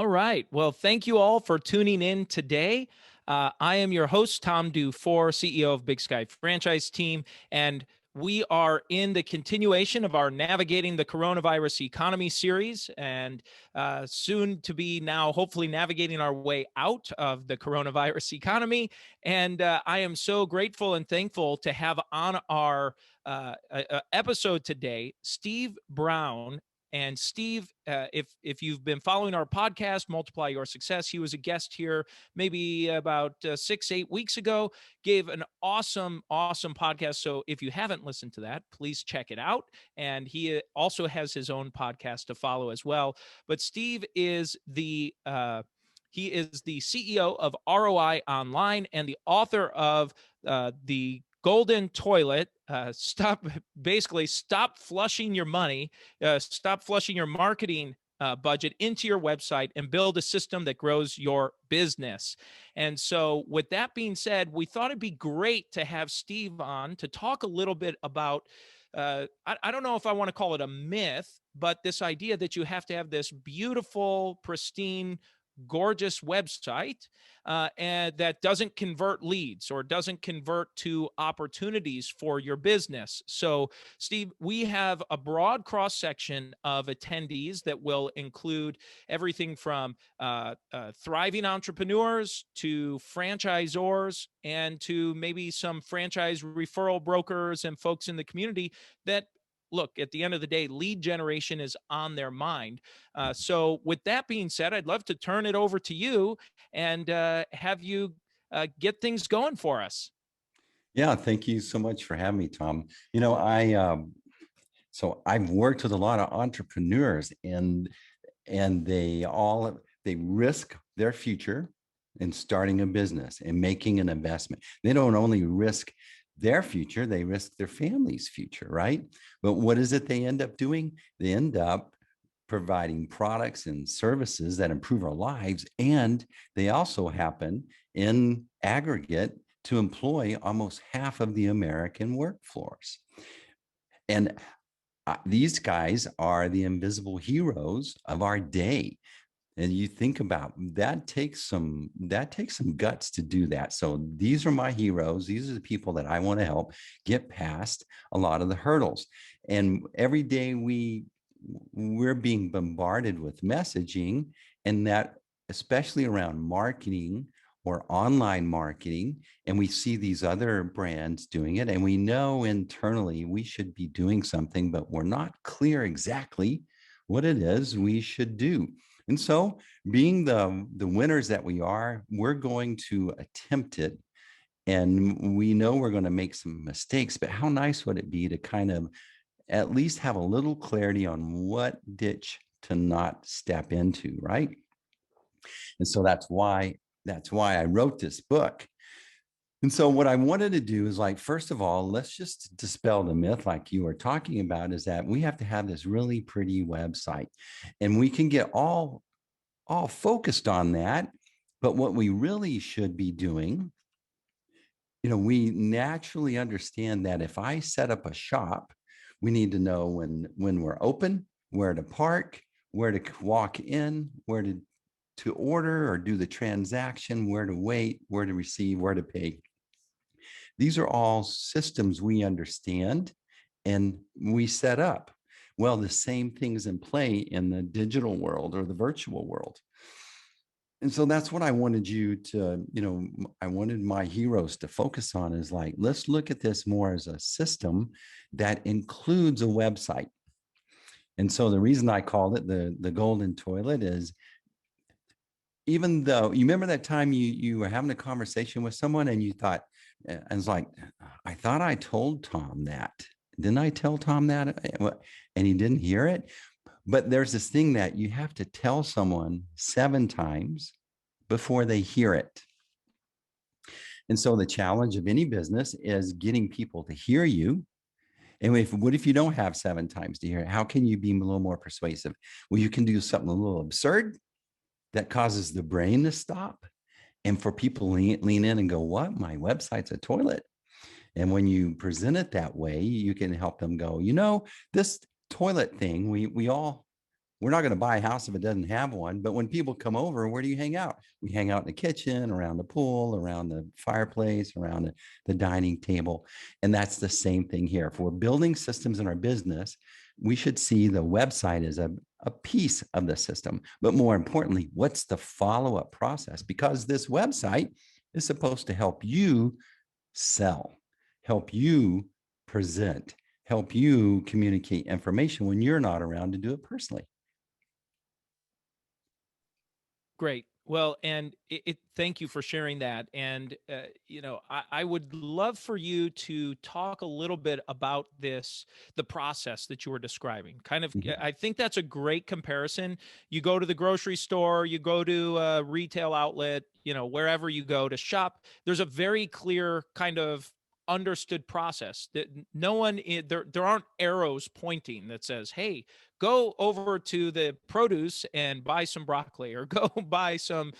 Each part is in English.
All right. Well, thank you all for tuning in today. I am your host, Tom Dufour, CEO of Big Sky Franchise Team, and we are in the continuation of our Navigating the Coronavirus Economy series, and soon to be now hopefully navigating our way out of the coronavirus economy. And I am so grateful and thankful to have on our episode today Steve Brown. And Steve, if you've been following our podcast, Multiply Your Success, he was a guest here maybe about 6-8 weeks ago. Gave an awesome podcast. So if you haven't listened to that, please check it out. And he also has his own podcast to follow as well. But Steve is he is the CEO of ROI Online and the author of the Golden Toilet. Stop flushing your money, stop flushing your marketing budget into your website and build a system that grows your business. And so with that being said, we thought it'd be great to have Steve on to talk a little bit about I don't know if I want to call it a myth, but this idea that you have to have this beautiful, pristine, gorgeous website and that doesn't convert leads or doesn't convert to opportunities for your business. So, Steve, we have a broad cross section of attendees that will include everything from thriving entrepreneurs to franchisors and to maybe some franchise referral brokers and folks in the community that look, at the end of the day, lead generation is on their mind. So, with that being said, I'd love to turn it over to you and have you get things going for us. Yeah, thank you so much for having me, Tom. So I've worked with a lot of entrepreneurs, and they risk their future in starting a business and making an investment. They don't only risk their future, they risk their family's future, right? But what is it they end up doing? They end up providing products and services that improve our lives. And they also happen in aggregate to employ almost half of the American workforce. And these guys are the invisible heroes of our day. And you think about that takes some guts to do that. So these are my heroes. These are the people that I want to help get past a lot of the hurdles. And every day we're being bombarded with messaging, and that especially around marketing or online marketing, and we see these other brands doing it, and we know internally we should be doing something, but we're not clear exactly what it is we should do. And so, being the winners that we are, we're going to attempt it, and we know we're going to make some mistakes, but how nice would it be to kind of at least have a little clarity on what ditch to not step into, right? And so that's why I wrote this book. And so what I wanted to do is, like, first of all, let's just dispel the myth like you were talking about, is that we have to have this really pretty website, and we can get all focused on that. But what we really should be doing, we naturally understand that if I set up a shop, we need to know when we're open, where to park, where to walk in, where to order or do the transaction, where to wait, where to receive, where to pay. These are all systems we understand and we set up. Well, the same thing's in play in the digital world or the virtual world. And so that's what I wanted you to, I wanted my heroes to focus on, is like, let's look at this more as a system that includes a website. And so the reason I called it the Golden Toilet is, even though you remember that time you were having a conversation with someone and you thought, and it's like, I thought I told Tom that. Didn't I tell Tom that? And he didn't hear it. But there's this thing that you have to tell someone 7 times before they hear it. And so the challenge of any business is getting people to hear you. And what if you don't have 7 times to hear it? How can you be a little more persuasive? Well, you can do something a little absurd that causes the brain to stop, and for people to lean in and go, what? My website's a toilet. And when you present it that way, you can help them go, this toilet thing, we all We're not going to buy a house if it doesn't have one. But when people come over, where do you hang out? We hang out in the kitchen, around the pool, around the fireplace, around the dining table. And that's the same thing here. If we're building systems in our business, we should see the website as a piece of the system. But more importantly, what's the follow-up process? Because this website is supposed to help you sell, help you present, help you communicate information when you're not around to do it personally. Great. Well, and thank you for sharing that. And, I would love for you to talk a little bit about the process that you were describing. Kind of, Mhm. I think that's a great comparison. You go to the grocery store, you go to a retail outlet, wherever you go to shop, there's a very clear kind of understood process that no one, there aren't arrows pointing that says, hey, go over to the produce and buy some broccoli, or go buy some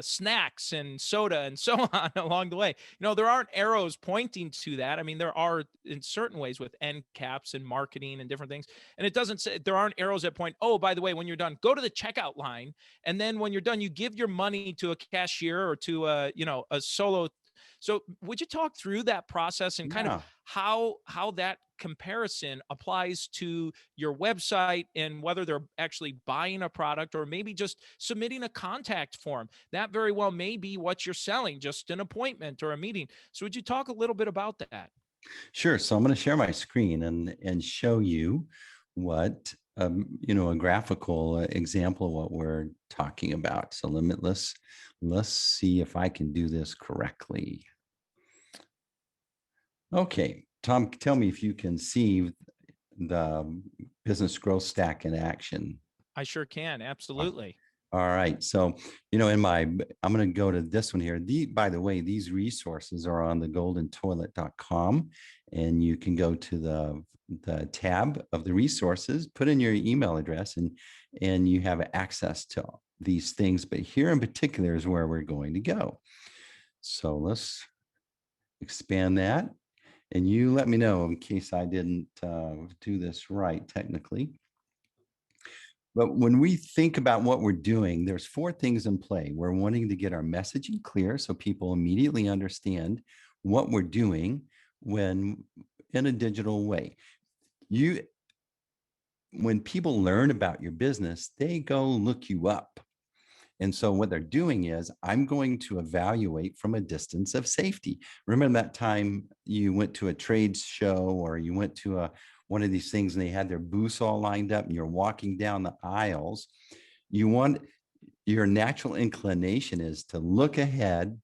snacks and soda and so on along the way. There aren't arrows pointing to that. I mean, there are in certain ways with end caps and marketing and different things. And it doesn't say, there aren't arrows that point, oh, by the way, when you're done, go to the checkout line. And then when you're done, you give your money to a cashier or to a solo. So would you talk through that process and kind of Yeah. how that comparison applies to your website, and whether they're actually buying a product or maybe just submitting a contact form? That very well may be what you're selling, just an appointment or a meeting. So would you talk a little bit about that? Sure. So I'm going to share my screen and show you what a graphical example of what we're talking about. So let's see if I can do this correctly. Okay, Tom, tell me if you can see the business growth stack in action. I sure can. Absolutely. All right. So, I'm going to go to this one here. By the way, these resources are on the goldentoilet.com, and you can go to the tab of the resources, put in your email address, and you have access to these things. But here in particular is where we're going to go. So let's expand that. And you let me know in case I didn't do this right technically. But when we think about what we're doing, there's four things in play. We're wanting to get our messaging clear so people immediately understand what we're doing when in a digital way. When people learn about your business, they go look you up. And so what they're doing is, I'm going to evaluate from a distance of safety. Remember that time you went to a trade show, or you went to one of these things and they had their booths all lined up and you're walking down the aisles. Your natural inclination is to look ahead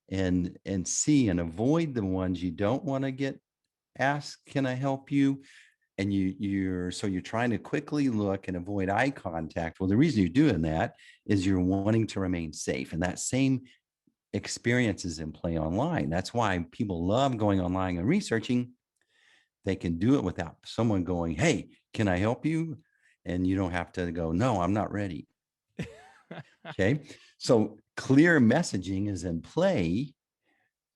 and see and avoid the ones you don't want to get asked, can I help you? And you're trying to quickly look and avoid eye contact. Well, the reason you're doing that is you're wanting to remain safe. And that same experience is in play online. That's why people love going online and researching. They can do it without someone going, hey, can I help you? And you don't have to go, no, I'm not ready. Okay. So clear messaging is in play,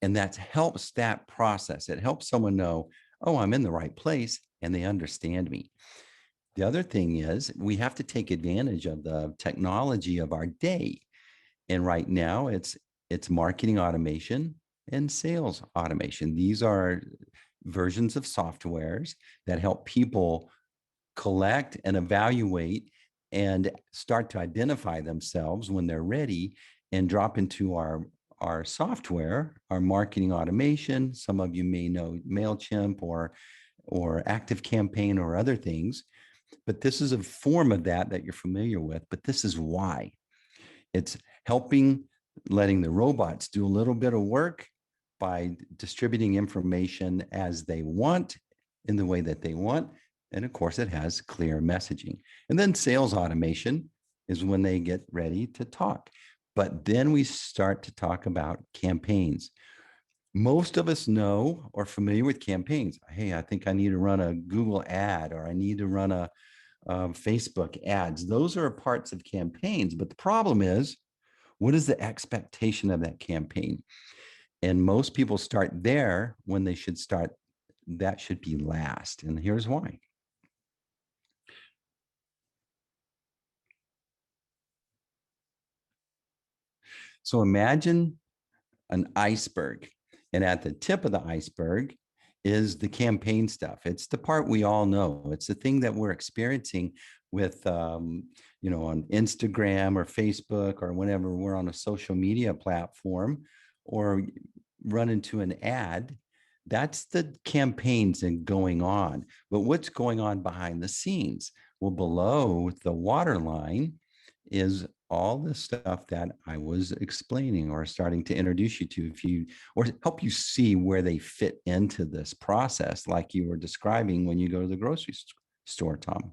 and that helps that process. It helps someone know, oh, I'm in the right place and they understand me. The other thing is, we have to take advantage of the technology of our day. And right now it's marketing automation and sales automation. These are versions of softwares that help people collect and evaluate and start to identify themselves when they're ready, and drop into our software, our marketing automation. Some of you may know MailChimp or ActiveCampaign or other things, but this is a form of that you're familiar with. But this is why it's helping, letting the robots do a little bit of work by distributing information as they want, in the way that they want. And of course, it has clear messaging. And then sales automation is when they get ready to talk. But then we start to talk about campaigns. Most of us know or familiar with campaigns. Hey, I think I need to run a Google ad, or I need to run a Facebook ads. Those are parts of campaigns. But the problem is, what is the expectation of that campaign? And most people start there when they should start. That should be last. And here's why. So imagine an iceberg, and at the tip of the iceberg is the campaign stuff. It's the part we all know. It's the thing that we're experiencing with, on Instagram or Facebook or whenever we're on a social media platform or run into an ad. That's the campaigns and going on. But what's going on behind the scenes? Well, below the waterline is all the stuff that I was explaining or starting to introduce you to, if you or help you see where they fit into this process, like you were describing when you go to the grocery store, Tom.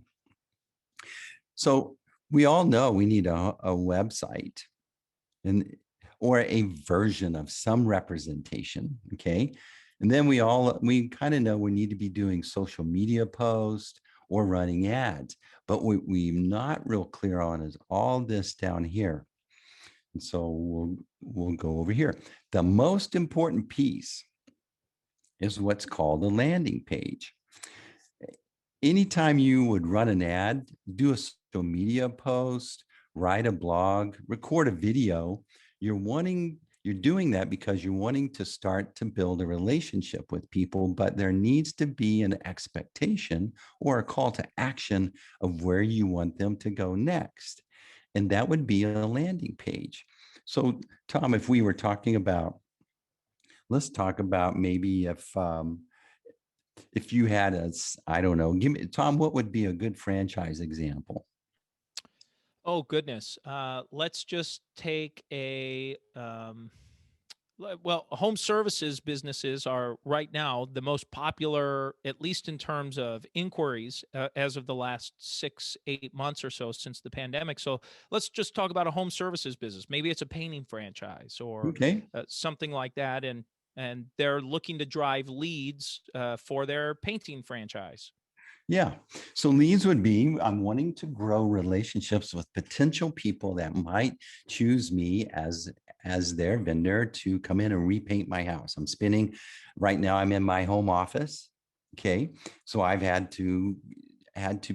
So we all know we need a website and or a version of some representation. Okay. And then we kind of know we need to be doing social media posts or running ads. But what we're not real clear on is all this down here. And so we'll go over here. The most important piece is what's called a landing page. Anytime you would run an ad, do a social media post, write a blog, record a video, you're doing that because you're wanting to start to build a relationship with people, but there needs to be an expectation or a call to action of where you want them to go next. And that would be a landing page. So, Tom, if we were talking about, let's talk about maybe if you had I don't know, give me, Tom, what would be a good franchise example? Oh goodness. Let's just take home services businesses are right now the most popular, at least in terms of inquiries, as of the last 6, 8 months or so since the pandemic. So let's just talk about a home services business. Maybe it's a painting franchise or Okay. something like that, and they're looking to drive leads for their painting franchise. Yeah. So leads would be I'm wanting to grow relationships with potential people that might choose me as their vendor to come in and repaint my house. I'm spending right now, I'm in my home office. Okay. So I've had to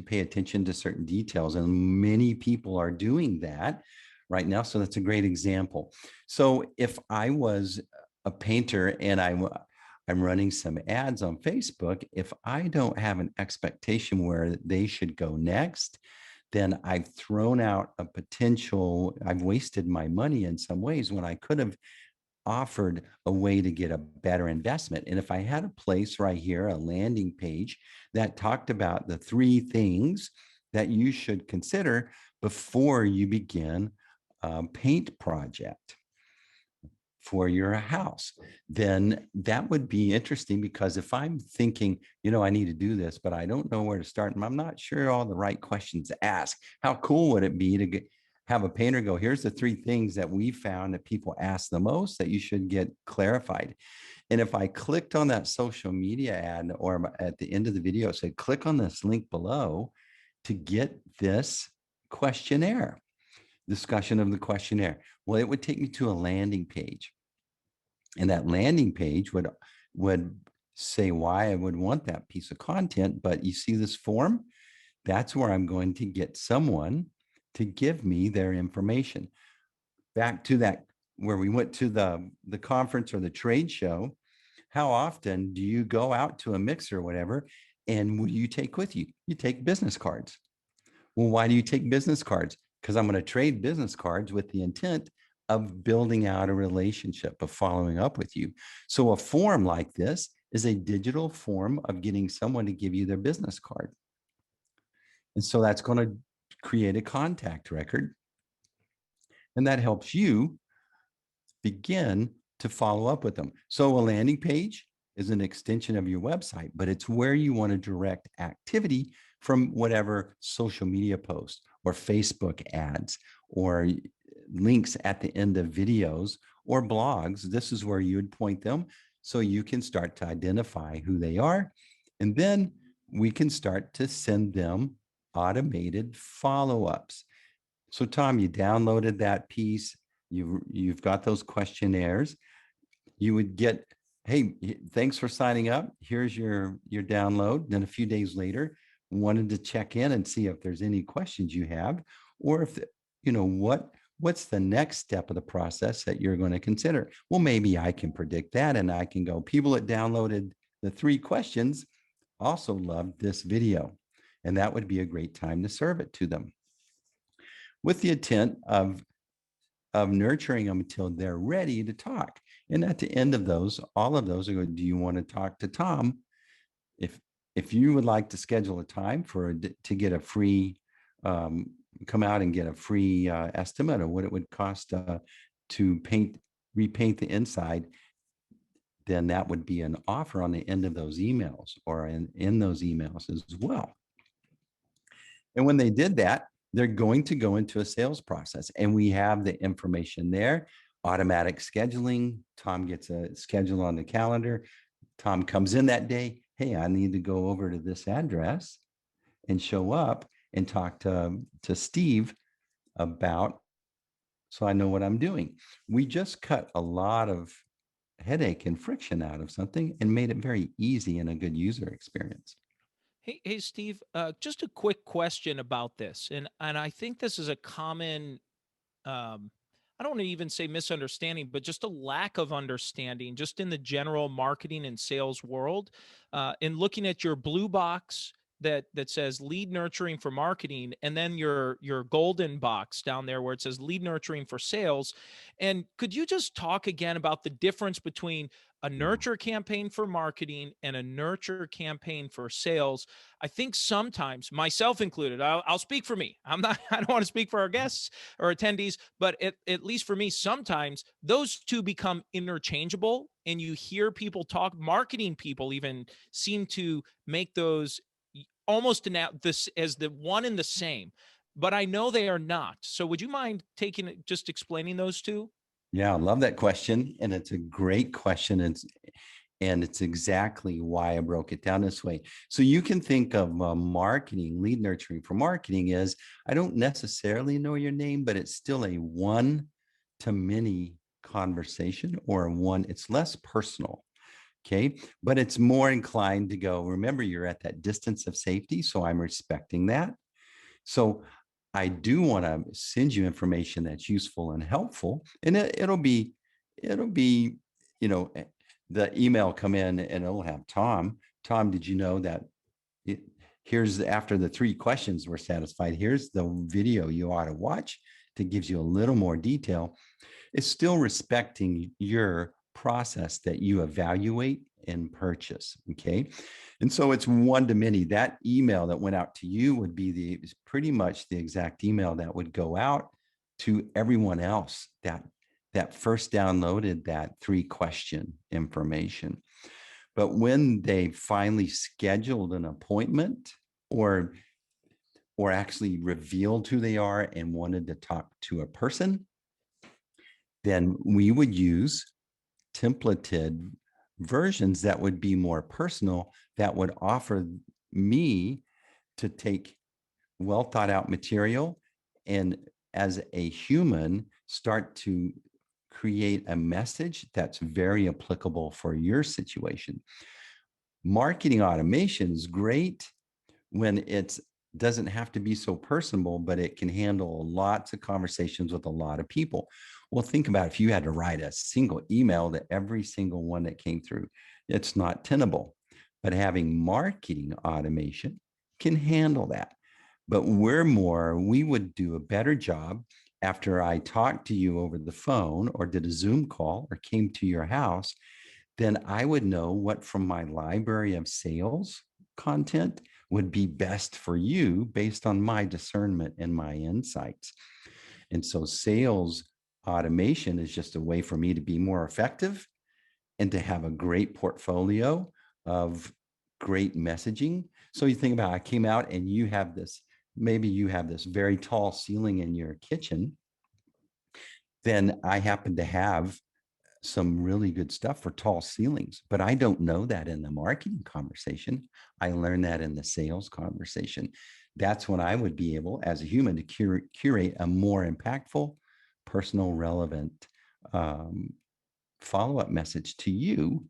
pay attention to certain details, and many people are doing that right now. So that's a great example. So if I was a painter and I'm running some ads on Facebook, if I don't have an expectation where they should go next, then I've thrown out I've wasted my money in some ways when I could have offered a way to get a better investment. And if I had a place right here, a landing page that talked about the 3 things that you should consider before you begin a paint project for your house, then that would be interesting, because if I'm thinking, I need to do this, but I don't know where to start, and I'm not sure all the right questions to ask, how cool would it be to have a painter go, here's the 3 things that we found that people ask the most that you should get clarified. And if I clicked on that social media ad, or at the end of the video, it said, click on this link below to get this questionnaire, discussion of the questionnaire. Well, it would take me to a landing page. And that landing page would say why I would want that piece of content. But you see this form? That's where I'm going to get someone to give me their information. Back to that, where we went to the conference or the trade show, how often do you go out to a mixer or whatever, and what do you take with you? You take business cards. Well, why do you take business cards? Because I'm going to trade business cards with the intent of building out a relationship, of following up with you. So a form like this is a digital form of getting someone to give you their business card. And so that's going to create a contact record. And that helps you begin to follow up with them. So a landing page is an extension of your website, but it's where you want to direct activity from whatever social media post or Facebook ads or links at the end of videos or blogs. This is where you would point them so you can start to identify who they are. And then we can start to send them automated follow-ups. So Tom, you downloaded that piece. You've got those questionnaires. You would get, hey, thanks for signing up. Here's your download. Then a few days later, wanted to check in and see if there's any questions you have, or if, what's the next step of the process that you're going to consider? Well, maybe I can predict that and I can go, people that downloaded the 3 questions also loved this video. And that would be a great time to serve it to them with the intent of nurturing them until they're ready to talk. And at the end of those, all of those are going, do you want to talk to Tom? If you would like to schedule a time to get a free, come out and get a free estimate of what it would cost to repaint the inside, then that would be an offer on the end of those emails or in those emails as well. And when they did that, they're going to go into a sales process, and we have the information there. Automatic scheduling. Tom gets a schedule on the calendar. Tom comes in that day. Hey, I need to go over to this address and show up and talk to Steve about, so I know what I'm doing. We just cut a lot of headache and friction out of something and made it very easy and a good user experience. Hey, Steve. Just a quick question about this, and I think this is a common. I don't want to even say misunderstanding, but just a lack of understanding, just in the general marketing and sales world. In looking at your blue box that says lead nurturing for marketing, and then your golden box down there where it says lead nurturing for sales. And could you just talk again about the difference between a nurture campaign for marketing and a nurture campaign for sales? I think sometimes, myself included, I'll speak for me. I'm not, I don't want to speak for our guests or attendees, but at least for me, sometimes those two become interchangeable, and you hear people talk, marketing people even seem to make those almost this as the one and the same, but I know they are not. So would you mind just explaining those two? Yeah, I love that question. And it's a great question. And it's exactly why I broke it down this way. So you can think of marketing, lead nurturing for marketing is, I don't necessarily know your name, but it's still a one-to-many conversation, or it's less personal. Okay. But it's more inclined to go, remember, you're at that distance of safety. So I'm respecting that. So I do want to send you information that's useful and helpful. And it'll be, the email come in and it'll have Tom, did you know that here's after the 3 questions were satisfied, here's the video you ought to watch that gives you a little more detail. It's still respecting your process that you evaluate and purchase. Okay. And so it's one-to-many. That email that went out to you would be pretty much the exact email that would go out to everyone else that first downloaded that 3-question information. But when they finally scheduled an appointment or actually revealed who they are and wanted to talk to a person, then we would use templated versions that would be more personal, that would offer me to take well thought out material and, as a human, start to create a message that's very applicable for your situation. Marketing automation is great when it doesn't have to be so personable, but it can handle lots of conversations with a lot of people. Well, think about if you had to write a single email to every single one that came through, it's not tenable. But having marketing automation can handle that. But we would do a better job after I talked to you over the phone or did a Zoom call or came to your house. Then I would know what from my library of sales content would be best for you based on my discernment and my insights. And so sales automation is just a way for me to be more effective and to have a great portfolio of great messaging. So you think about, I came out and maybe you have this very tall ceiling in your kitchen. Then I happen to have some really good stuff for tall ceilings, but I don't know that in the marketing conversation. I learned that in the sales conversation. That's when I would be able, as a human, to curate a more impactful, personal, relevant follow-up message to you.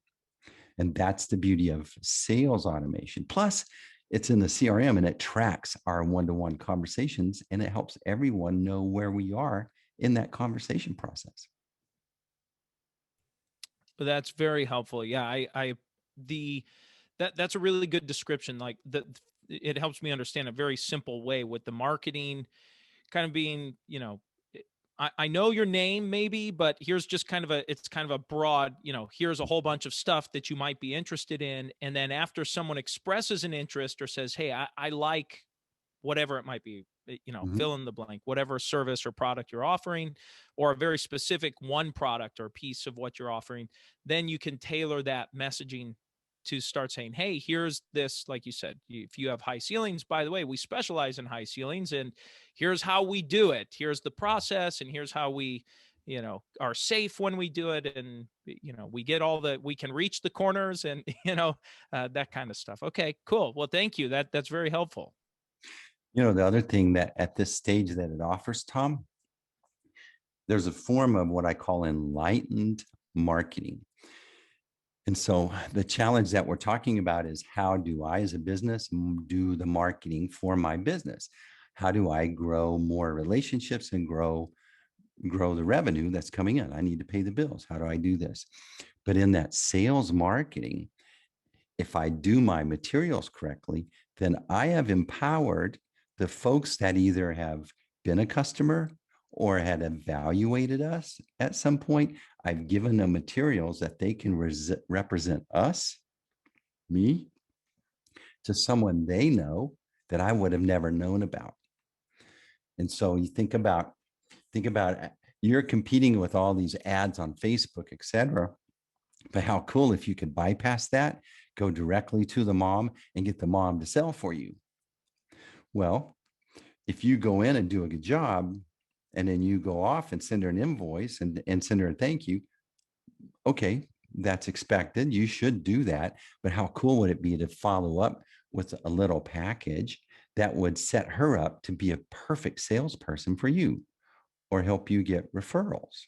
And that's the beauty of sales automation. Plus, it's in the CRM and it tracks our one-to-one conversations, and it helps everyone know where we are in that conversation process. That's very helpful. Yeah, that's a really good description. Like it helps me understand a very simple way with the marketing kind of being, I know your name maybe, but here's just it's kind of a broad, here's a whole bunch of stuff that you might be interested in. And then after someone expresses an interest or says, hey, I like whatever it might be, Mhm. fill in the blank, whatever service or product you're offering, or a very specific one product or piece of what you're offering, then you can tailor that messaging to start saying, hey, here's this, like you said, if you have high ceilings, by the way, we specialize in high ceilings, and here's how we do it. Here's the process, and here's how we, are safe when we do it. And, we get we can reach the corners and, that kind of stuff. Okay, cool. Well, thank you. That's very helpful. The other thing that at this stage that it offers, Tom, there's a form of what I call enlightened marketing. And so the challenge that we're talking about is, how do I as a business do the marketing for my business? How do I grow more relationships and grow the revenue that's coming in? I need to pay the bills. How do I do this? But in that sales marketing, if I do my materials correctly, then I have empowered the folks that either have been a customer or had evaluated us at some point. I've given them materials that they can represent us, me, to someone they know that I would have never known about. And so you think about you're competing with all these ads on Facebook, et cetera. But how cool if you could bypass that, go directly to the mom and get the mom to sell for you. Well, if you go in and do a good job, and then you go off and send her an invoice and send her a thank you, okay, that's expected. You should do that. But how cool would it be to follow up with a little package that would set her up to be a perfect salesperson for you or help you get referrals?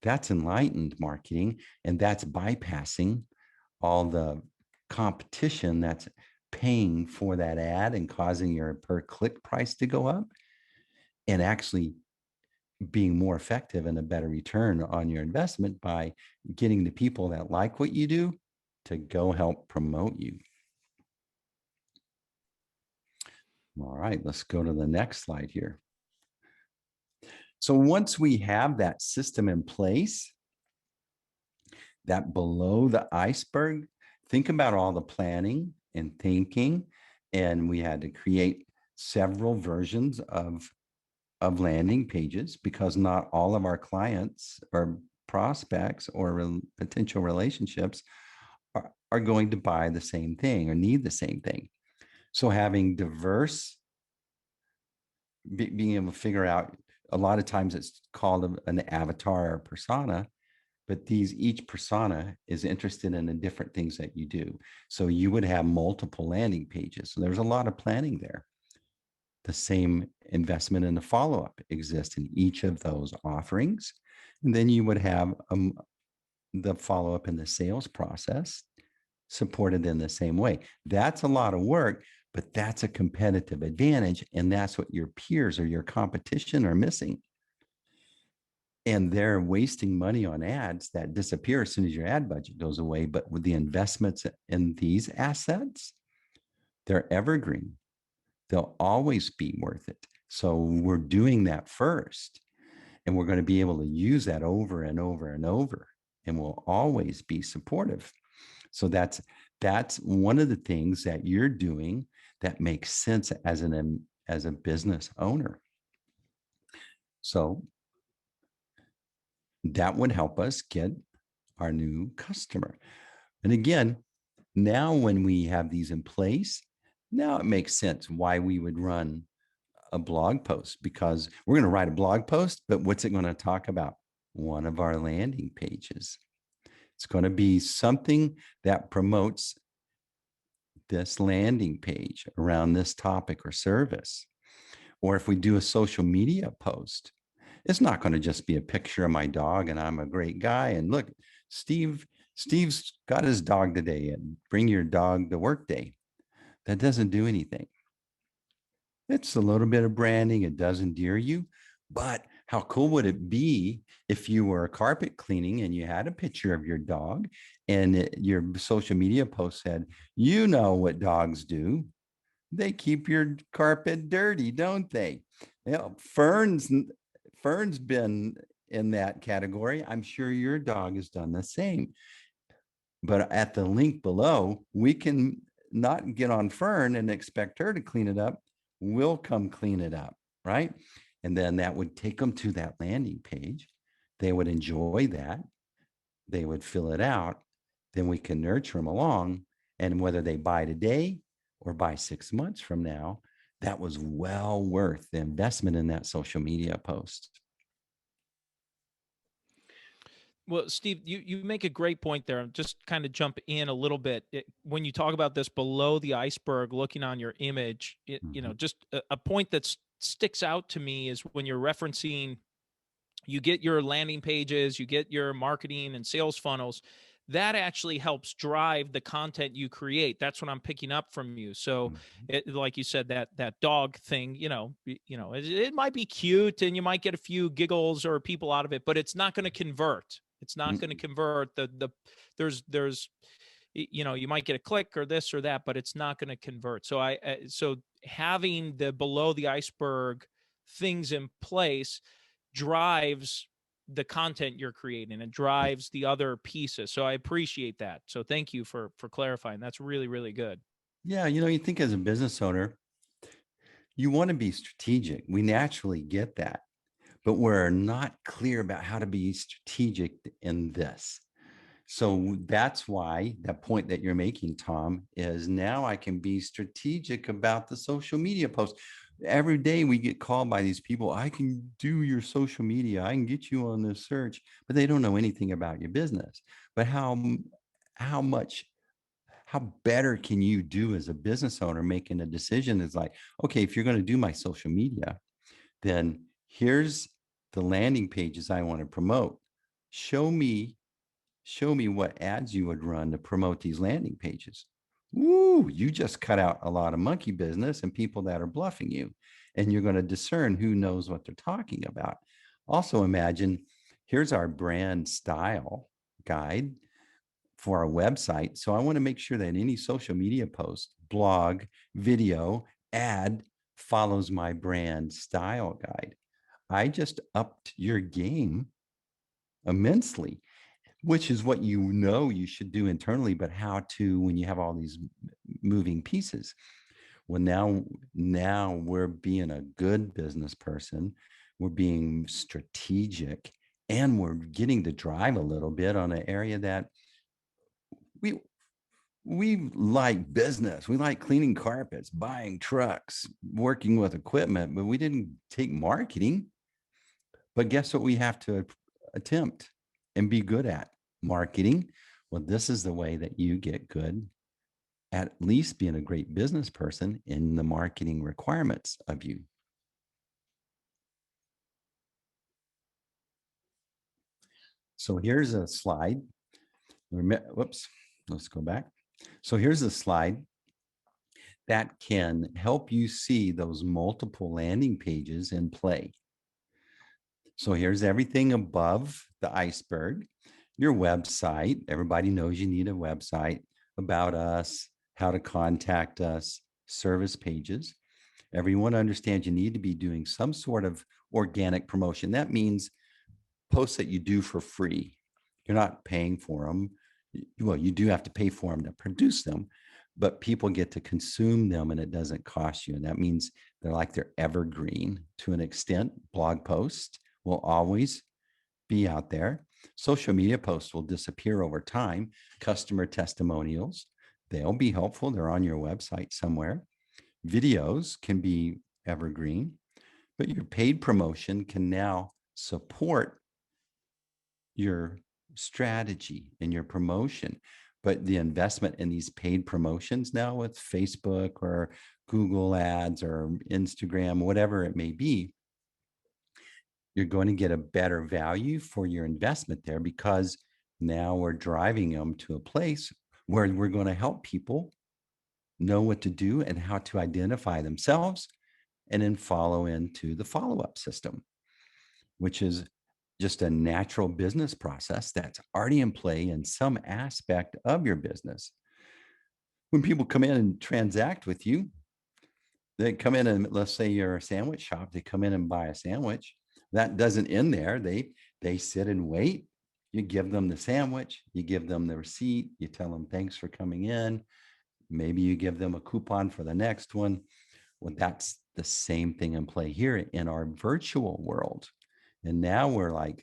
That's enlightened marketing, and that's bypassing all the competition that's paying for that ad and causing your per click price to go up, and actually being more effective and a better return on your investment by getting the people that like what you do to go help promote you. All right, let's go to the next slide here. So once we have that system in place, that below the iceberg, think about all the planning and thinking. And we had to create several versions of landing pages, because not all of our clients or prospects or potential relationships are going to buy the same thing or need the same thing. So having diverse, being able to figure out, a lot of times it's called an avatar or persona, but each persona is interested in the different things that you do. So you would have multiple landing pages. So there's a lot of planning there. The same investment in the follow-up exists in each of those offerings. And then you would have the follow-up in the sales process supported in the same way. That's a lot of work, but that's a competitive advantage. And that's what your peers or your competition are missing. And they're wasting money on ads that disappear as soon as your ad budget goes away. But with the investments in these assets, they're evergreen. They'll always be worth it. So we're doing that first, and we're going to be able to use that over and over and over, and we'll always be supportive. So that's one of the things that you're doing that makes sense as a business owner. So that would help us get our new customer. And again, now when we have these in place, now it makes sense why we would run a blog post, because we're going to write a blog post, but what's it going to talk about? One of our landing pages. It's going to be something that promotes this landing page around this topic or service. Or if we do a social media post, it's not going to just be a picture of my dog and I'm a great guy. And look, Steve's got his dog today, and bring your dog to work day. That doesn't do anything. It's a little bit of branding. It does endear you, but How cool would it be if you were carpet cleaning and you had a picture of your dog and your social media post said, you know what dogs do? They keep your carpet dirty, don't they? Fern's been in that category. I'm sure your dog has done the same. But at the link below, we can not get on Fern and expect her to clean it up. We'll come clean it up, right? And then that would take them to that landing page. They would enjoy that. They would fill it out. Then we can nurture them along. And whether they buy today or buy 6 months from now, that was well worth the investment in that social media post. Well, Steve, you make a great point there. Just kind of jump in a little bit. When you talk about this below the iceberg, looking on your image, just a point that sticks out to me is when you're referencing, you get your landing pages, you get your marketing and sales funnels. That actually helps drive the content you create. That's what I'm picking up from you. So, like you said, that dog thing, it might be cute and you might get a few giggles or people out of it, but it's not going to convert. It's not going to convert. There's you might get a click or this or that, but it's not going to convert. So having the below the iceberg things in place drives the content you're creating and drives the other pieces. So I appreciate that. So thank you for clarifying. That's really, really good. Yeah, you think as a business owner, you want to be strategic. We naturally get that, but we're not clear about how to be strategic in this. So that's why that point that you're making, Tom, is now I can be strategic about the social media post. Every day we get called by these people. I can do your social media. I can get you on this search, but they don't know anything about your business. But how much how better can you do as a business owner making a decision is like, okay, if you're going to do my social media, then here's the landing pages I want to promote. Show me what ads you would run to promote these landing pages. Ooh, you just cut out a lot of monkey business and people that are bluffing you. And you're going to discern who knows what they're talking about. Also, imagine here's our brand style guide for our website. So I want to make sure that any social media post, blog, video, ad follows my brand style guide. I just upped your game immensely, which is what you should do internally, but how to when you have all these moving pieces. Well, now we're being a good business person. We're being strategic and we're getting to drive a little bit on an area that we we like business. We like cleaning carpets, buying trucks, working with equipment, but we didn't take marketing. But guess what we have to attempt and be good at? Marketing. Well, this is the way that you get good at least being a great business person in the marketing requirements of you. So here's a slide. Whoops, let's go back. So here's a slide that can help you see those multiple landing pages in play. So here's everything above the iceberg. Your website. Everybody knows you need a website, about us, how to contact us, service pages. Everyone understands you need to be doing some sort of organic promotion. That means posts that you do for free. You're not paying for them. Well, you do have to pay for them to produce them, but people get to consume them and it doesn't cost you. And that means they're evergreen to an extent. Blog posts will always be out there. Social media posts will disappear over time. Customer testimonials, they'll be helpful. They're on your website somewhere. Videos can be evergreen, but your paid promotion can now support your strategy and your promotion. But the investment in these paid promotions now with Facebook or Google ads or Instagram, whatever it may be, you're going to get a better value for your investment there because now we're driving them to a place where we're going to help people know what to do and how to identify themselves and then follow into the follow-up system. which is just a natural business process that's already in play in some aspect of your business. When people come in and transact with you, they come in and, let's say you're a sandwich shop, they come in and buy a sandwich. That doesn't end there. They sit and wait. You give them the sandwich, you give them the receipt, you tell them thanks for coming in. Maybe you give them a coupon for the next one. Well, that's the same thing in play here in our virtual world. And now we're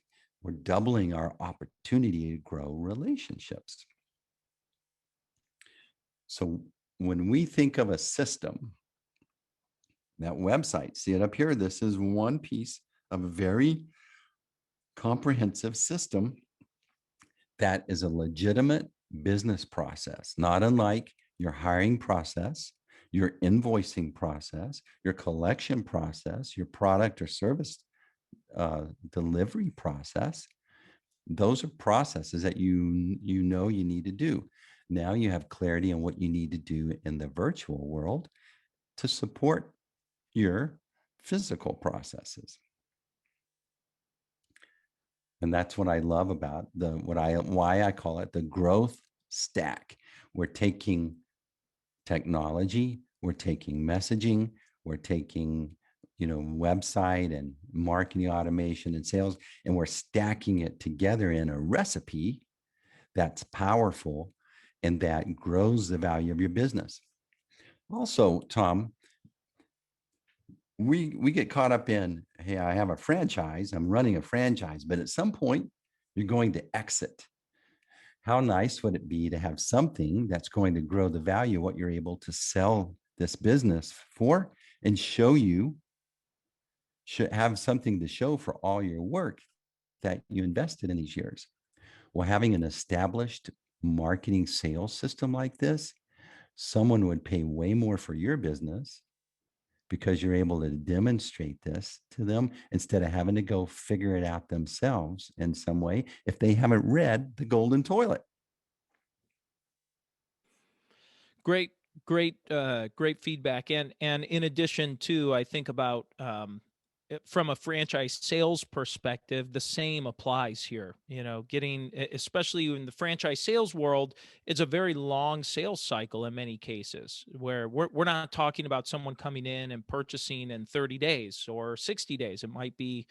doubling our opportunity to grow relationships. So when we think of a system, that website, see it up here, this is one piece of a very comprehensive system that is a legitimate business process, not unlike your hiring process, your invoicing process, your collection process, your product or service delivery process. Those are processes that you need to do. Now you have clarity on what you need to do in the virtual world to support your physical processes. And that's what I love about why I call it the growth stack. We're taking technology, we're taking messaging, we're taking, website and marketing automation and sales, and we're stacking it together in a recipe that's powerful and that grows the value of your business. Also, Tom, we get caught up in, hey, I have a franchise, I'm running a franchise, but at some point you're going to exit. How nice would it be to have something that's going to grow the value of what you're able to sell this business for and should have something to show for all your work that you invested in these years. Well, having an established marketing sales system like this, someone would pay way more for your business because you're able to demonstrate this to them instead of having to go figure it out themselves in some way if they haven't read The Golden Toilet. Great, great feedback. And in addition to, I think about from a franchise sales perspective, the same applies here. Getting, especially in the franchise sales world, it's a very long sales cycle in many cases, where we're not talking about someone coming in and purchasing in 30 days or 60 days. It might be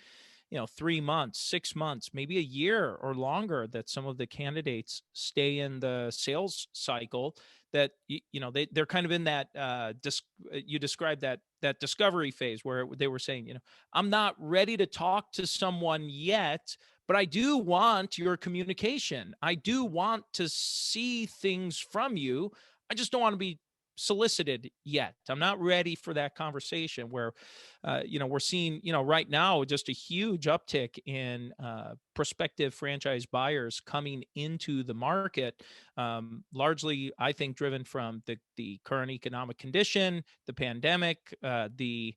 3 months, 6 months, maybe a year or longer that some of the candidates stay in the sales cycle, that they're kind of in that you described that discovery phase where they were saying, I'm not ready to talk to someone yet, but I do want your communication. I do want to see things from you. I just don't want to be solicited yet. I'm not ready for that conversation. Where we're seeing, right now, just a huge uptick in prospective franchise buyers coming into the market, largely, I think, driven from the current economic condition, the pandemic, the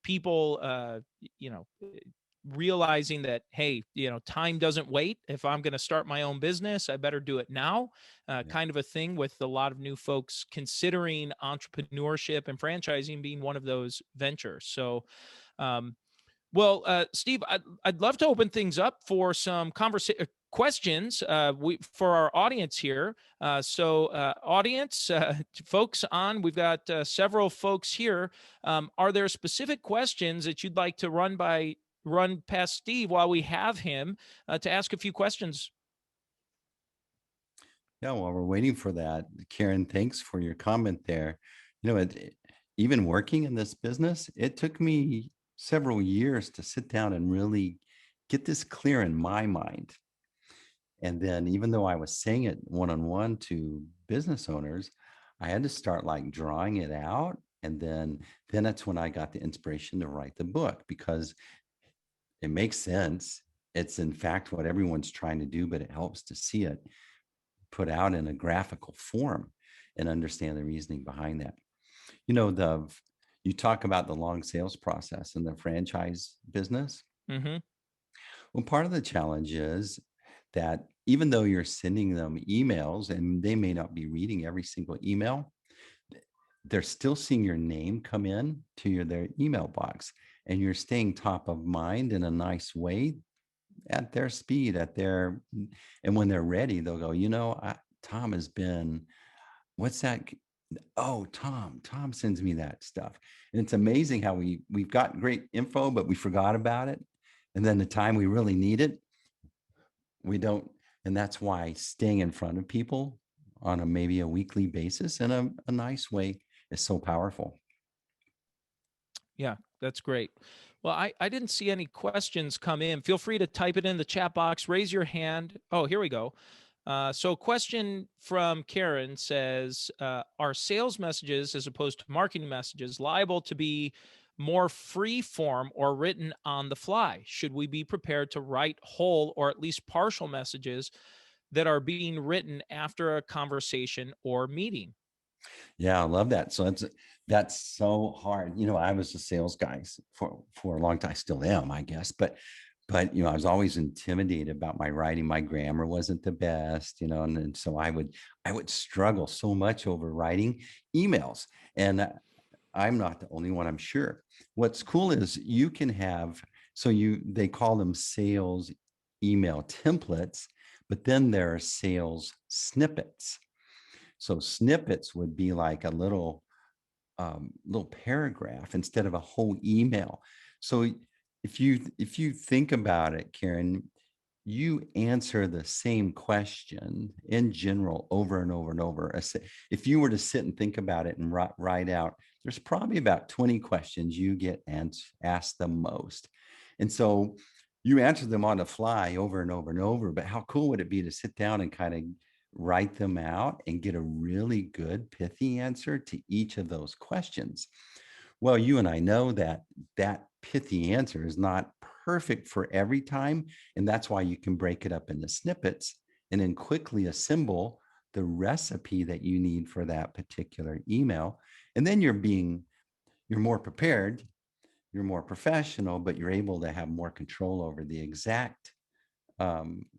people, realizing that, hey, time doesn't wait. If I'm going to start my own business, I better do it now. Yeah. Kind of a thing with a lot of new folks considering entrepreneurship and franchising being one of those ventures. So, well, Steve, I'd love to open things up for some questions for our audience here. So, audience, folks on, we've got several folks here. Are there specific questions that you'd like to run past Steve while we have him to ask a few questions? Yeah, while we're waiting for that, Karen, thanks for your comment there. Even working in this business, it took me several years to sit down and really get this clear in my mind. And then even though I was saying it one-on-one to business owners, I had to start like drawing it out. And then that's when I got the inspiration to write the book, because it makes sense. It's in fact what everyone's trying to do, but it helps to see it put out in a graphical form and understand the reasoning behind that. You talk about the long sales process in the franchise business. Mm-hmm. Well, part of the challenge is that even though you're sending them emails and they may not be reading every single email, they're still seeing your name come in to their email box. and you're staying top of mind in a nice way at their speed, and when they're ready, they'll go, Tom has been, what's that? Oh, Tom sends me that stuff. And it's amazing how we've got great info, but we forgot about it. And then the time we really need it, we don't. And that's why staying in front of people on maybe a weekly basis in a nice way is so powerful. Yeah, that's great. Well, I didn't see any questions come in. Feel free to type it in the chat box, raise your hand. Oh, here we go. So, question from Karen says, are sales messages as opposed to marketing messages liable to be more free form or written on the fly? Should we be prepared to write whole or at least partial messages that are being written after a conversation or meeting? Yeah, I love that. So that's so hard. I was a sales guy for a long time. I still am, I guess. But I was always intimidated about my writing. My grammar wasn't the best, and so I would struggle so much over writing emails. And I'm not the only one, I'm sure. What's cool is you can have, they call them sales email templates, but then there are sales snippets. So snippets would be like a little paragraph instead of a whole email. So if you think about it, Karen, you answer the same question in general over and over and over. If you were to sit and think about it and write out, there's probably about 20 questions you get asked the most. And so you answer them on the fly over and over and over. But how cool would it be to sit down and kind of write them out and get a really good, pithy answer to each of those questions? Well, you and I know that that pithy answer is not perfect for every time. And that's why you can break it up into snippets and then quickly assemble the recipe that you need for that particular email. And then you're more prepared, you're more professional, but you're able to have more control over the exact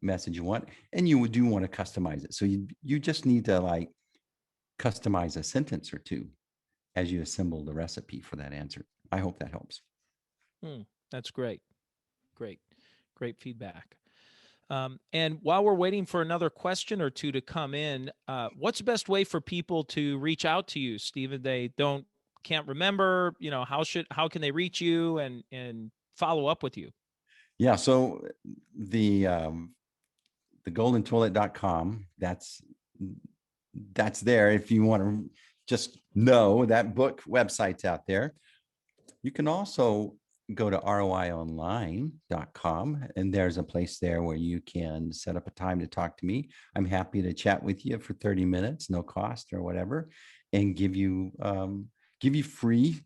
message you want. And you do want to customize it. So you just need to like customize a sentence or two as you assemble the recipe for that answer. I hope that helps. That's great. Great. Great feedback. And while we're waiting for another question or two to come in, what's the best way for people to reach out to you, Stephen? They can't remember, how can they reach you and follow up with you? Yeah. So the goldentoilet.com, that's there. If you want to just know that book website's out there. You can also go to roionline.com, and there's a place there where you can set up a time to talk to me. I'm happy to chat with you for 30 minutes, no cost or whatever, and give you free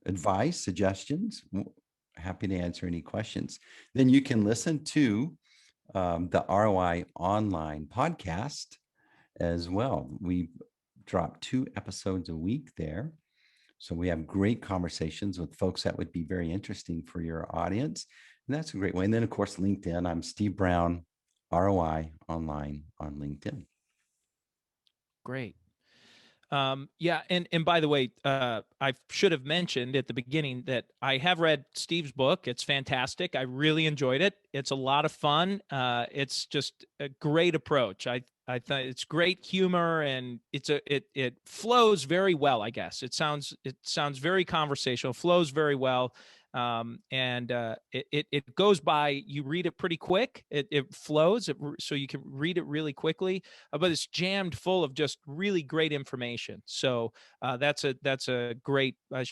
advice, suggestions. Happy to answer any questions. Then you can listen to the ROI Online podcast as well. We drop 2 episodes a week there. So we have great conversations with folks that would be very interesting for your audience. And that's a great way. And then, of course, LinkedIn. I'm Steve Brown, ROI Online on LinkedIn. Great. Yeah, and by the way, I should have mentioned at the beginning that I have read Steve's book. It's fantastic. I really enjoyed it. It's a lot of fun. It's just a great approach. I thought it's great humor, and it flows very well. I guess it sounds very conversational, flows very well, and it goes by. You read it pretty quick. It flows, so you can read it really quickly, but it's jammed full of just really great information. So that's a great. I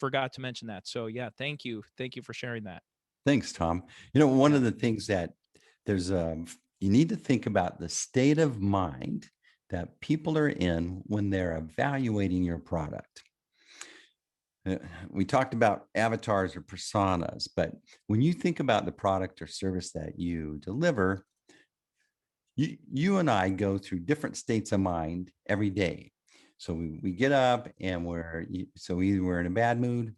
forgot to mention that. So yeah, thank you for sharing that. Thanks, Tom. One Yeah. of the things that there's you need to think about the state of mind that people are in when they're evaluating your product. We talked about avatars or personas, but when you think about the product or service that you deliver, you and I go through different states of mind every day. So we get up and either we're in a bad mood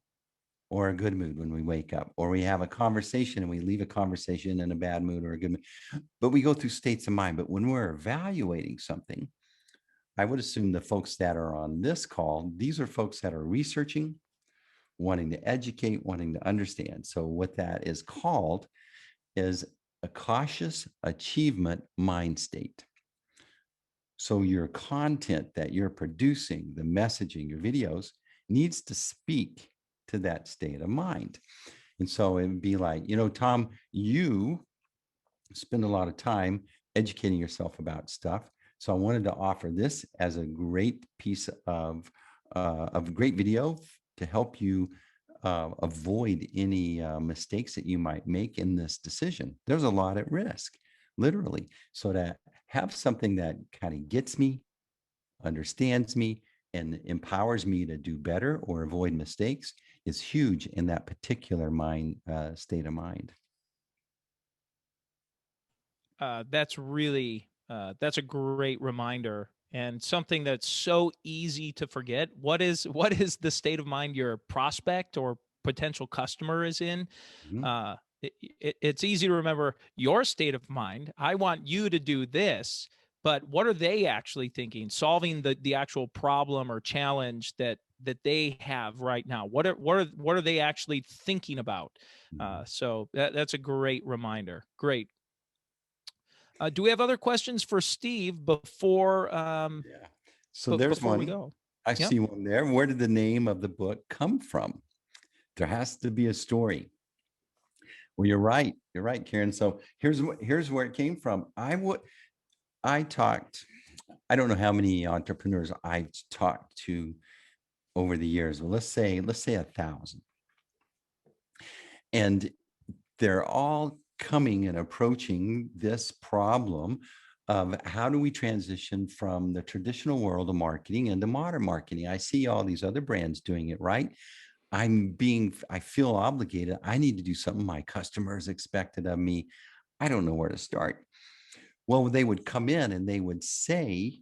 or a good mood when we wake up, or we have a conversation and we leave a conversation in a bad mood or a good mood. But we go through states of mind. But when we're evaluating something, I would assume the folks that are on this call, these are folks that are researching, wanting to educate, wanting to understand. So what that is called is a cautious achievement mind state. So your content that you're producing, the messaging, your videos needs to speak to that state of mind. And so it would be like, Tom, you spend a lot of time educating yourself about stuff. So I wanted to offer this as a great piece of great video to help you avoid any mistakes that you might make in this decision. There's a lot at risk, literally. So to have something that kind of gets me, understands me, and empowers me to do better or avoid mistakes is huge in that particular state of mind. That's a great reminder and something that's so easy to forget. What is the state of mind your prospect or potential customer is in? Mhm. It's easy to remember your state of mind. I want you to do this, but what are they actually thinking? Solving the actual problem or challenge that they have right now. What are they actually thinking about? So that's a great reminder. Great. Do we have other questions for Steve Yeah. So there's before we one. go? I Yep. see one there. Where did the name of the book come from? There has to be a story. Well, you're right. You're right, Karen. So here's where it came from. I talked. I don't know how many entrepreneurs I've talked to over the years. Well, let's say 1,000, and they're all coming and approaching this problem of how do we transition from the traditional world of marketing into modern marketing. I see all these other brands doing it right. I feel obligated. I need to do something my customers expected of me. I don't know where to start. Well, they would come in and they would say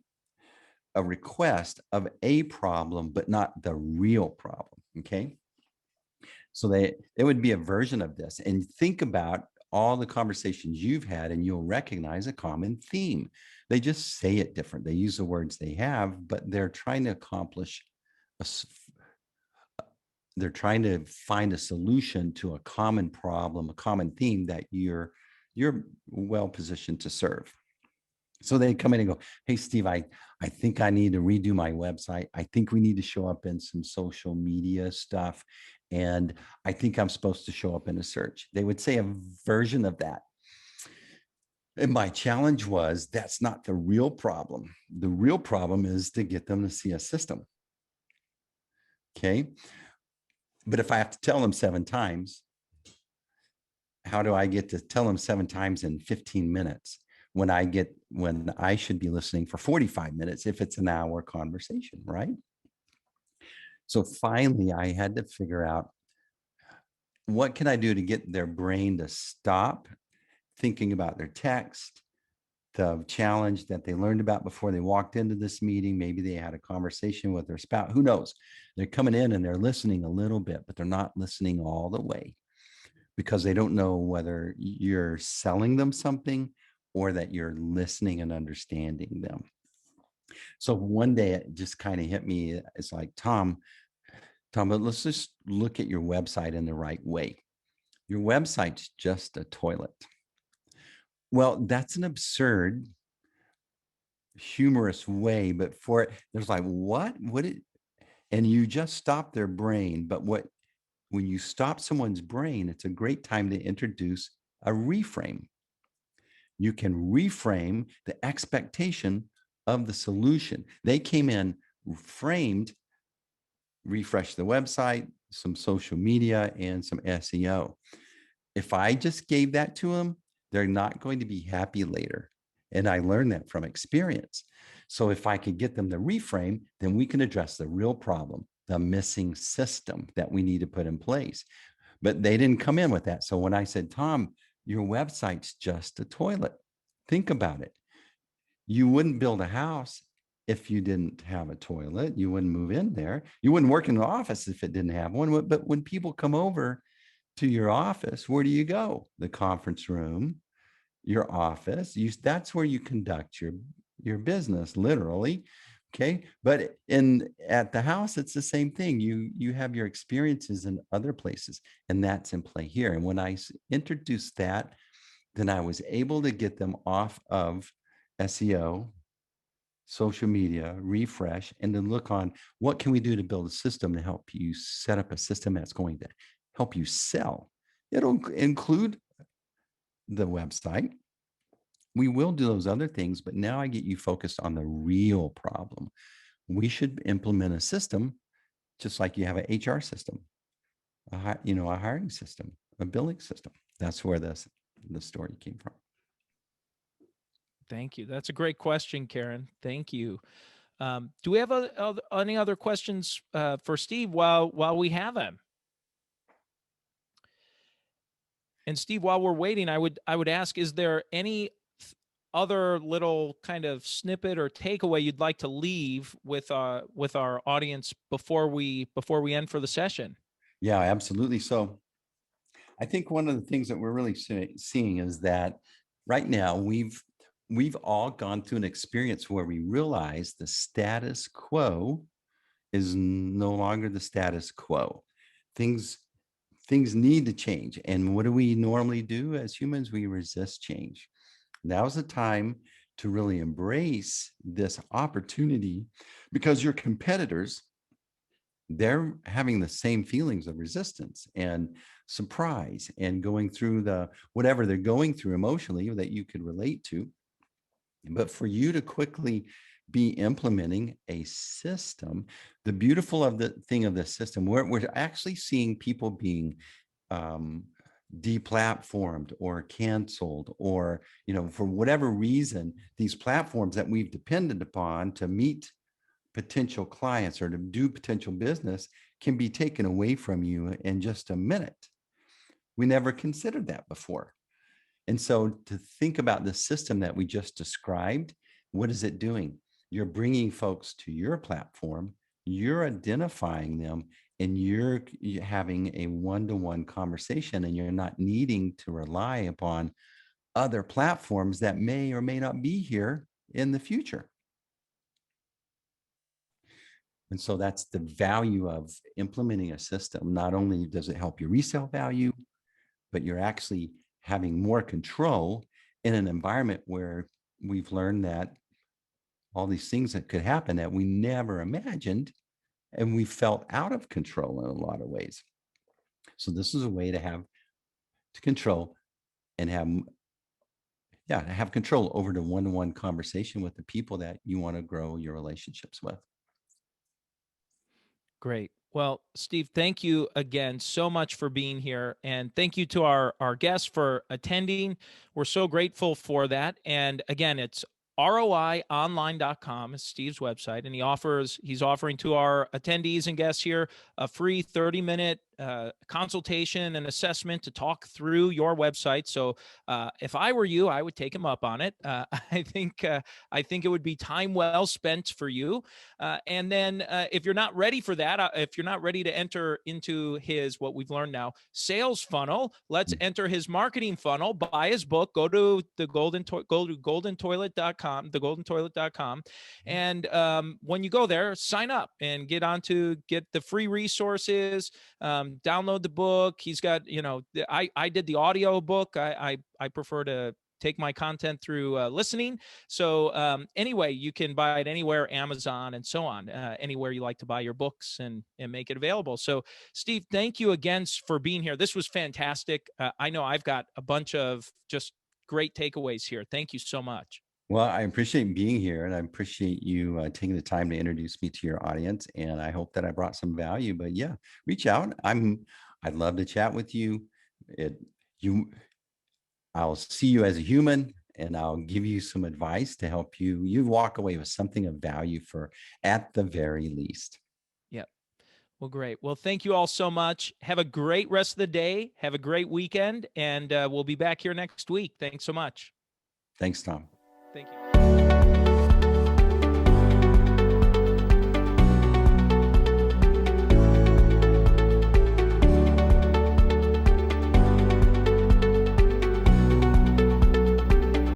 a request of a problem, but not the real problem. Okay. So it would be a version of this. And think about all the conversations you've had, and you'll recognize a common theme. They just say it different. They use the words they have, but they're trying to accomplish they're trying to find a solution to a common problem, a common theme that you're well positioned to serve. So they come in and go, "Hey, Steve, I think I need to redo my website. I think we need to show up in some social media stuff. And I think I'm supposed to show up in a search." They would say a version of that. And my challenge was that's not the real problem. The real problem is to get them to see a system. Okay. But if I have to tell them 7 times, how do I get to tell them 7 times in 15 minutes when I should be listening for 45 minutes if it's an hour conversation, right? So finally I had to figure out what can I do to get their brain to stop thinking about their text, the challenge that they learned about before they walked into this meeting. Maybe they had a conversation with their spouse. Who knows? They're coming in and they're listening a little bit, but they're not listening all the way because they don't know whether you're selling them something or that you're listening and understanding them. So one day it just kind of hit me. It's like, Tom, but let's just look at your website in the right way. Your website's just a toilet. Well, that's an absurd, humorous way, but for it, there's like, what? And you just stop their brain. But when you stop someone's brain, it's a great time to introduce a reframe. You can reframe the expectation of the solution. They came in framed, refresh the website, some social media, and some SEO. If I just gave that to them, they're not going to be happy later. And I learned that from experience. So if I could get them to reframe, then we can address the real problem, the missing system that we need to put in place. But they didn't come in with that. So when I said, Tom, your website's just a toilet, think about it. You wouldn't build a house if you didn't have a toilet. You wouldn't move in there. You wouldn't work in the office if it didn't have one. But when people come over to your office, where do you go? The conference room, your office. That's where you conduct your business, literally. Okay. But at the house, it's the same thing. You have your experiences in other places, and that's in play here. And when I introduced that, then I was able to get them off of SEO, social media, refresh, and then look on what can we do to build a system to help you set up a system that's going to help you sell. It'll include the website. We will do those other things, but now I get you focused on the real problem. We should implement a system just like you have an HR system, a hiring system, a billing system. That's where the story came from. Thank you. That's a great question, Karen. Thank you. Do we have any other questions for Steve while we have him? And Steve, while we're waiting, I would ask: is there any other little kind of snippet or takeaway you'd like to leave with our audience before we end for the session? Yeah, absolutely. So I think one of the things that we're really seeing is that right now we've all gone through an experience where we realize the status quo is no longer the status quo. Things need to change. And what do we normally do as humans? We resist change. Now's the time to really embrace this opportunity, because your competitors, they're having the same feelings of resistance and surprise and going through the whatever they're going through emotionally that you could relate to. But for you to quickly be implementing a system, the beautiful of the thing of the system, we're actually seeing people being deplatformed or canceled, or for whatever reason, these platforms that we've depended upon to meet potential clients or to do potential business can be taken away from you in just a minute. We never considered that before. And so to think about the system that we just described, what is it doing? You're bringing folks to your platform, you're identifying them, and you're having a one-to-one conversation, and you're not needing to rely upon other platforms that may or may not be here in the future. And so that's the value of implementing a system. Not only does it help your resale value, but you're actually having more control in an environment where we've learned that all these things that could happen that we never imagined, and we felt out of control in a lot of ways. So this is a way to control and have control over the one-to-one conversation with the people that you want to grow your relationships with. Great. Well, Steve, thank you again so much for being here. And thank you to our guests for attending. We're so grateful for that. And again, it's ROIonline.com is Steve's website. And he's offering to our attendees and guests here a free 30-minute consultation and assessment to talk through your website. So if I were you, I would take him up on it. I think it would be time well spent for you. And then if you're not ready for that, if you're not ready to enter into what we've learned now, sales funnel, let's enter his marketing funnel, buy his book, go to goldentoilet.com, thegoldentoilet.com. And when you go there, sign up and get the free resources, download the book. He's got, I did the audio book. I prefer to take my content through listening. So anyway, you can buy it anywhere, Amazon and so on, anywhere you like to buy your books and make it available. So Steve, thank you again for being here. This was fantastic. I know I've got a bunch of just great takeaways here. Thank you so much. Well, I appreciate being here, and I appreciate you taking the time to introduce me to your audience. And I hope that I brought some value. But yeah, reach out. I'd love to chat with you. I'll see you as a human, and I'll give you some advice to help you walk away with something of value at the very least. Yep. Well, great. Well, thank you all so much. Have a great rest of the day. Have a great weekend, and we'll be back here next week. Thanks so much. Thanks, Tom. Thank you.